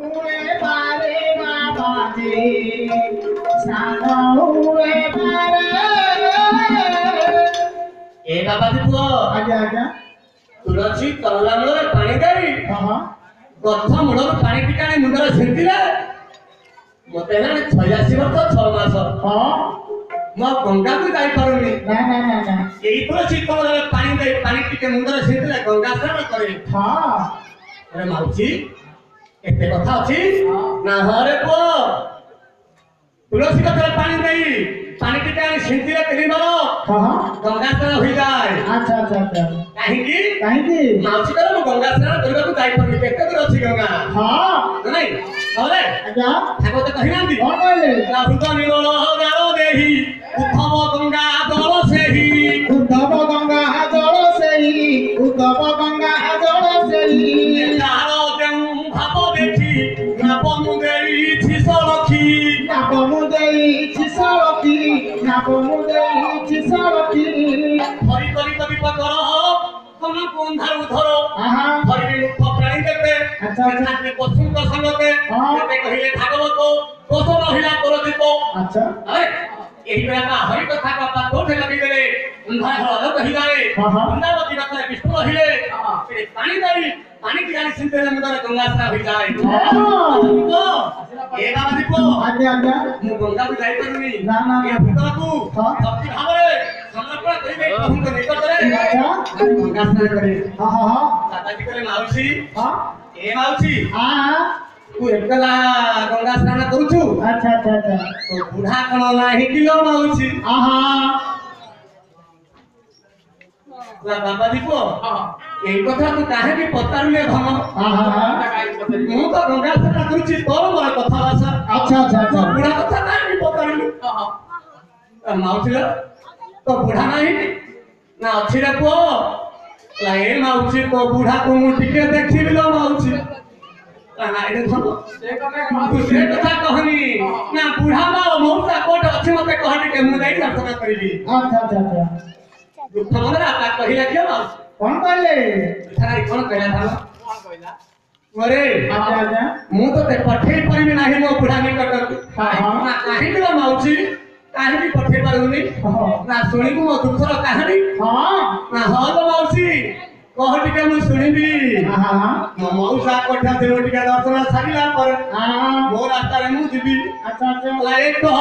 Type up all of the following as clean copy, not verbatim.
हुए बारे बाबा जी स्नान हुए बारे ए बाबा जी पुओ आज्ञा आज्ञा तुलसी तला मूल पानी दे हाँ गछ मूल पानी टिकाणी मुंडर सेंतिले मते ना 86 वर्ष 6 मास हाँ म गंगा को जाई पारुनी ना एई तुलसी तला पानी दे पानी टिके मुंडर सेंतिले गंगा स्नान करे हाँ अरे माउची एते कथा अछि ना हरे पुओ तुलसी गछरे पानी देई पानी टिकाणी सेंतिले तेली मारो हाँ गंगा स्नान होई जाय अच्छा अच्छा अच्छा कहीं की माउसी कर मु गंगा स्नान करबा को जाई परमी केते दूर अछि गंगा हाँ नै अरे आज्ञा ठाकुर तो कहि नांदी कौन कहले राहुल निरोल गारो देही उद्धव गंगा जल सेही उद्धव गंगा जल सेही उद्धव गंगा जल सेही तारो देउ भाव देखी नापमु देई छिसलखी नापमु देई छिसलखी नापमु देई छिसलखी हरि करी कवि पकर हम कोंधार उधर आहा हरि मुख प्राणी देते अच्छा अच्छा ठाकुर पशु का संगते हाँ। जेते कहिले भागवत दोष रहिला परजित अच्छा अरे एही बेला का हरि कथा का पाठ लगी देले उन्धा हर कहि जाए हाँ, हाँ। वृंदावती कथा विष्णु रहिले फिर पानी दई पानी की जानी सिंधे मुंडर गंगा स्नान होई जाए ए बाबा दीपो आज्ञा आज्ञा मु गंगा को जाई परनी ना, ना, ए ना। भूतला को हाँ। भक्ति भावरे समर्पण करि दे प्रभु के निकट रे अच्छा गंगा स्नान करे हाँ हाँ दादा जी करे माउसी हाँ ए माउसी हाँ तू एकला गंगा स्नान करूछु अच्छा अच्छा अच्छा तो बुढ़ा कण नाही किलो माउसी आहा बाबा दीपो এই কথা তো কাহে কি পতারুলে ধন आहा মু তো গঙ্গা স্নান করছি তোর বড় কথা ভাষা अच्छा अच्छा अच्छा বুড়া কথা কাহে কি পতারুলে মাউছিল তো বুড়া নাই না ଅଛି রে পুଅ লাই মাউছি তো বুড়া কো মু টিকে দেখিবিলো মাউছি নাই রে ধন তু ସେ କଥା କହନି ନା ବୁଢା ମା ମଉସା କୋଟ ଅଛି ମତେ କହନି କେ ମୁଁ ଯାଇ ଦର୍ଶନ କରିବି अच्छा अच्छा अच्छा ଦୁଃଖ ମନରେ ଆପା କହିଲା କିଏ ମାଉସି कौन कहले ଥାରି କଣ କହିଲା ଧାନ मोरे आज्ञा आज्ञा मु तो ते पठेई परिबे नाही मो बुढ़ा निकट हाँ, हाँ। ना काहे के माउची काहे की पठेई पारुनी हाँ। ना सुनिबु मो दुखर कहानी हाँ ना हल माउची कह टिके मु सुनिबी आहा मो मौसा कोठा देव टिके दर्शन सारिला पर आहा मो रास्ता रे मु जीबी अच्छा अच्छा लाए तो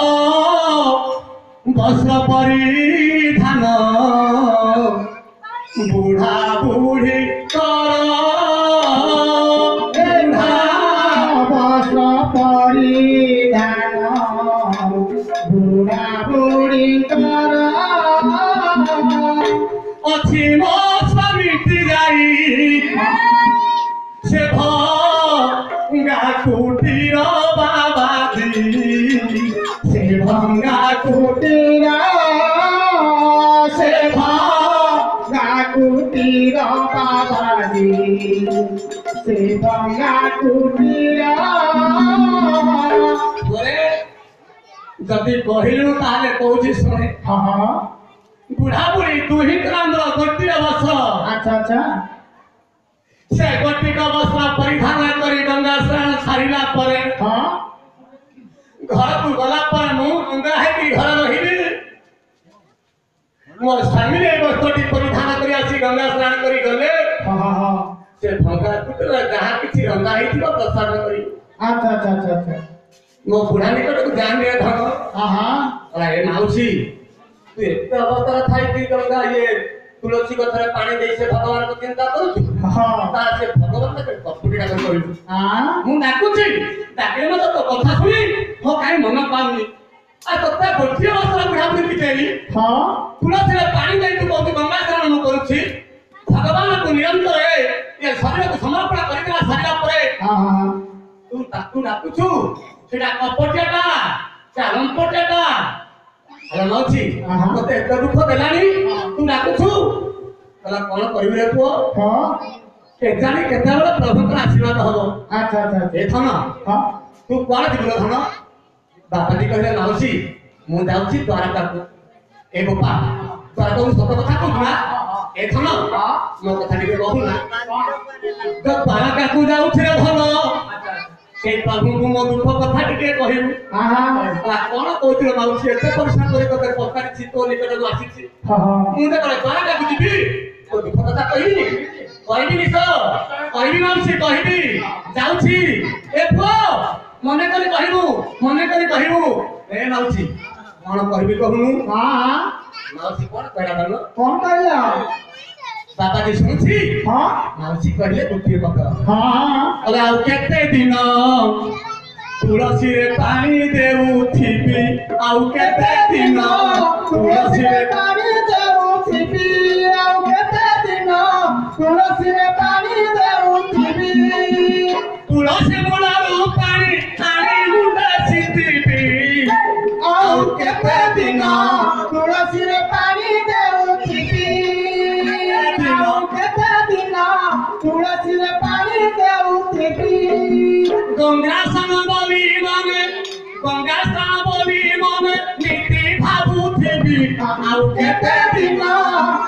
वस्त्र परिधान बुढ़ा बुढ़ी कर वस्त्र परिधान बुढ़ा बुढ़ी कर अछि मो स्वामी जाई से भंगा कुटीर बाबा दी से भंगा कुटीर से भंगा कुटीर बाबाजी से भंगा कुटीर बोले जदि कहिलु ताले कहूची सुने हाँ बुढ़ा बुढ़ी दुही क्रांद्र गोटी अवश्य अच्छा अच्छा से गोटी का वस्त्र परिधान करी गंगा स्नान सारिला परे हाँ घर को गला पर मु गंगा है कि घर रहिबी मो स्वामी ने वस्त्रटी परिधान करी आसी गंगा स्नान करी गले हाँ हाँ से भंगा कुटीर जहाँ किसी रंगा ହେଇଥିବ प्रसाद करी अच्छा अच्छा अच्छा अच्छा मो बुढ़ा निकट को ध्यान दे धन हाँ अरे माउसी तू एते अवतार थाई कि गंगा ये तुलसी गछरे पानी देई से भगवान को चिंता करू हाँ ता से भगवान के कपुटी डाक करू हाँ मु डाकुची डाके मत तो कथा सुनी हो काई मन पाउनी आ तत्ता गोटी अवसर बुढ़ा बुढ़ी पिटेली हाँ तुलसी रे पानी देई तू बहुत गंगा स्नान न करूची भगवान को निरंतर ये शरीर को समर्पण करिकला सारिला परे हाँ हाँ तू ताकू डाकुछु सेटा कपटियाटा चालंपटियाटा अरे माउची मते एत दुख देलानी तू डाकुछु तला कोन करिबे रे पुओ हाँ केजानी केतेबेले प्रभुଙ୍କର आशीर्वाद हबो अच्छा अच्छा ए धन हाँ तू कोन दिबो धन बापाजी कहले माउसी मु जाउची द्वारका को ए बापा द्वारका को सत कथा कहू ना ए धन मो कथा टिके कहू ना तो द्वारका को जाउछी रे धन সেই প্রভুଙ୍କୁ ମୋ ଦୁଃଖ କଥା ଟିକେ କହିବୁ କଣ କହୁଥିଲ ମାଉସୀ ଏତେ ପରିଶ୍ରମ କରି ତତେ ପଚାରିଛି ତୋ ନିକଟକୁ ଆସିଛି ମୁଁ ଯେତେବେଳେ ଦ୍ୱାରକାକୁ ଯିବି ତୋ ଦୁଃଖ କଥା କହିବି କହିବିନି ତ କହିବି ମାଉସୀ କହିବି ଯାଉଛି ଏ ପୁଅ ମନେ କରି କହିବୁ ଏ ମାଉସୀ କଣ କହିବି କହୁନୁ ମାଉସୀ କଣ କହିଲା କହିଲ କଣ କହିଲା ବାବା जी ଶୁଣୁଛି ମାଉସୀ କହିଲେ ଗୋଟିଏ କଥା ଆଉ କେତେ ଦିନ ତୁଳସୀରେ ପାଣି ଦେଉଥିବି ଆଉ କେତେ ଦିନ ତୁଳସୀରେ ପାଣି ଦେଉଥିବି ଆଉ କେତେ ଦିନ ତୁଳସୀରେ ପାଣି ଦେଉଥିବି ତୁଳସୀ ମୂଳରୁ ପାଣି ଆଣି ମୁଣ୍ଡ ସିନ୍ଧିବି ଆଉ କେତେ ଦିନ ତୁଳସୀରେ ପାଣି ଦେଉଥିବି ଆଉ କେତେ ଦିନ ତୁଳସୀରେ ପାଣି ଦେଉଥିବି ଗଙ୍ଗା ସ୍ନାନ ବୋଲି ମନେ ନୀତି ଭାବୁଥିବି ଆଉ କେତେ ଦିନ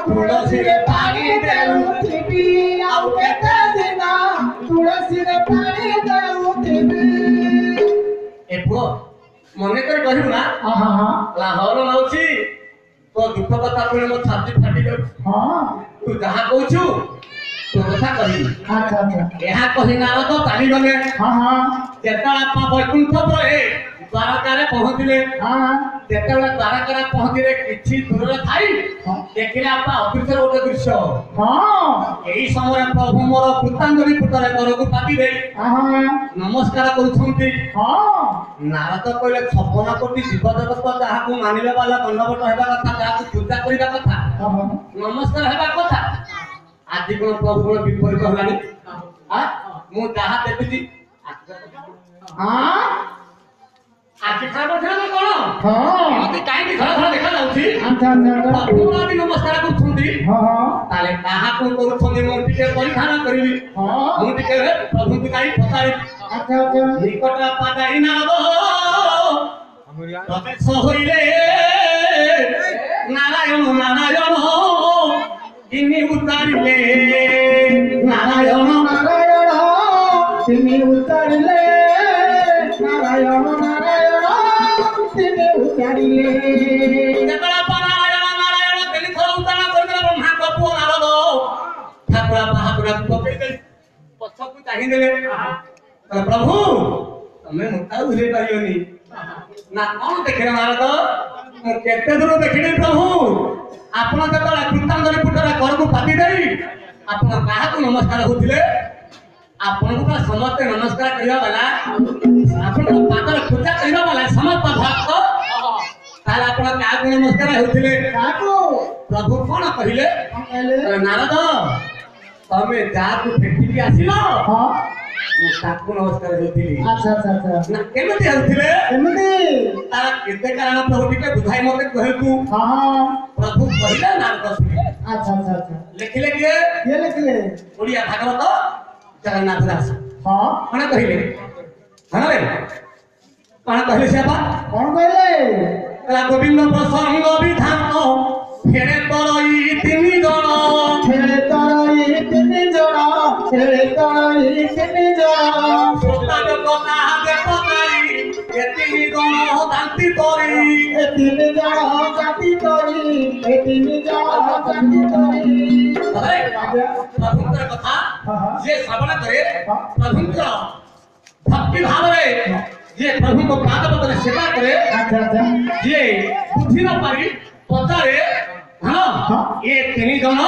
ତୁଳସୀରେ ପାଣି ଦେଉଥିବି ଆଉ କେତେ ଦିନ ତୁଳସୀରେ ପାଣି ଦେଉଥିବି ଏ ପୁଅ ମନେ କରି କହିବୁ ନା ଲାହୋର ମାଉସୀ ତୋ ଦୁଃଖ କଥା ଶୁଣି ମୋ ଛାତି ଫାଟି ଯାଉଛି ତୁ ଯାହା କହୁଛୁ ତୋ କଥା କହିବି ଏହା କହି ନାରଦ ଚାଲିଗଲେ ଯେତେବେଳେ ଆପା ବୈକୁଣ୍ଠ ପରେ ଦ୍ୱାରକାରେ ପହଞ୍ଚିଲେ ଯେତେବେଳେ ଦ୍ୱାରକାରେ ପହଞ୍ଚିଲେ କିଛି ଦୂରରେ ଥାଇ ଦେଖିଲେ ଆପା ଅଦୃଶ୍ୟର ଗୋଟେ ଦୃଶ୍ୟ ଏହି ସମୟରେ ପ୍ରଭୁ ମୋର କୃତାଞ୍ଜଳି ପୁଟରେ କରକୁ ପାତି ଦେଇ ନମସ୍କାର କରୁଛନ୍ତି ନାରଦ କହିଲେ 56 କୋଟି ଜୀବଜଗତ ଯାହାକୁ ମାନିବା ବାଲା ଦଣ୍ଡବଟ ହେବା କଥା ଯାହାକୁ ପୂଜା କରିବା କଥା ନମସ୍କାର ହେବା କଥା ଆଜି କଣ ପ୍ରଭୁ କଣ ବିପରୀତ ହେଲାଣି ମୁଁ ଯାହା ଦେଖୁଛି ଆଜି ଖରାପ ଥିଲା କଣ ଏମିତି କାହିଁକି ଘର ଘର ଦେଖାଯାଉଛି ପ୍ରଭୁ ଆଜି ନମସ୍କାର କରୁଛନ୍ତି ତାହେଲେ କାହାକୁ କରୁଛନ୍ତି ମୁଁ ଟିକେ ପରିଧାନ କରିବି ମୁଁ ଟିକେ ପ୍ରଭୁଙ୍କୁ ଯାଇ ପଚାରିବି ନିକଟ ପାଦାଇ ନାରଦ ପ୍ରବେଶ ହୋଇଲେ ନାରାୟଣ ନାରାୟଣ তিনি উতারিলে নারায়ণ নারায়ণ তিনি উতারিলে নারায়ণ নারায়ণ তিনি উতারিলে নারায়ণ নারায়ণ তিনি থর উতারণ করে ব্রহ্মাଙ୍କ পুଅ ନାରଦ ଠାକୁର ମହାପୁରାକୁ ପକେଇଲେ ପଛକୁ ଚାହିଁ ଦେଲେ ପ୍ରଭୁ ତମେ ମୋତେ ଆଉ ଭୁଲି ପାରିବନି ନା କଣ ଦେଖିଲେ ନାରଦ ମୁଁ କେତେ ଦୂର ଦେଖିଲି ପ୍ରଭୁ ଆପଣ ଯେତେବେଳେ କୃତାଞ୍ଜଳି ପୁଟରେ କରକୁ ପାତି ଦେଇ ଆପଣ କାହାକୁ ନମସ୍କାର ହଉଥିଲେ ଆପଣଙ୍କୁ ତ ସମସ୍ତେ ନମସ୍କାର କରିବା ବାଲା ଆପଣଙ୍କ ପାଦରେ ପୂଜା କରିବା ବାଲା ସମସ୍ତ ଭକ୍ତ ତାହେଲେ ଆପଣ କାହାକୁ ନମସ୍କାର ହେଉଥିଲେ ପ୍ରଭୁ କଣ କହିଲେ ନାରଦ ତମେ ଯାହାକୁ ଭେଟିକି ଆସିଲ ମୁଁ ତାକୁ ନମସ୍କାର ହେଉଥିଲି ନା କେମିତି ହେଉଥିଲେ ତାର କେତେ କାରଣ ପ୍ରଭୁ ଟିକେ ବୁଝାଇ ମତେ କହିବୁ ପ୍ରଭୁ କହିଲେ ନାରଦ ଶୁଣିଲେ ଲେଖିଲେ କିଏ ଓଡ଼ିଆ ଭାଗବତ ଜଗନ୍ନାଥ ଦାସ କଣ କହିଲେ କଣ କହିଲେ ସେ ବାପା କଣ କହିଲେ ଗୋବିନ୍ଦ ପ୍ରସଙ୍ଗ ବିଧାନ ଫେରେ ତରଇ ତିନି ଜଣ ସୋତାଜ କଥା ଦେବତାଇ ଏ ତିନି ଜଣ ଦାନ୍ତି କରି ପ୍ରଭୁଙ୍କର କଥା ଯିଏ ଶ୍ରବଣ କରେ ପ୍ରଭୁଙ୍କର ଭକ୍ତି ଭାବରେ ଯିଏ ପ୍ରଭୁଙ୍କ ପାଦପତରେ ସେବା କରେ ଯିଏ ବୁଝି ନ ପାରି ପଚାରେ ଏ ତିନି ଜଣ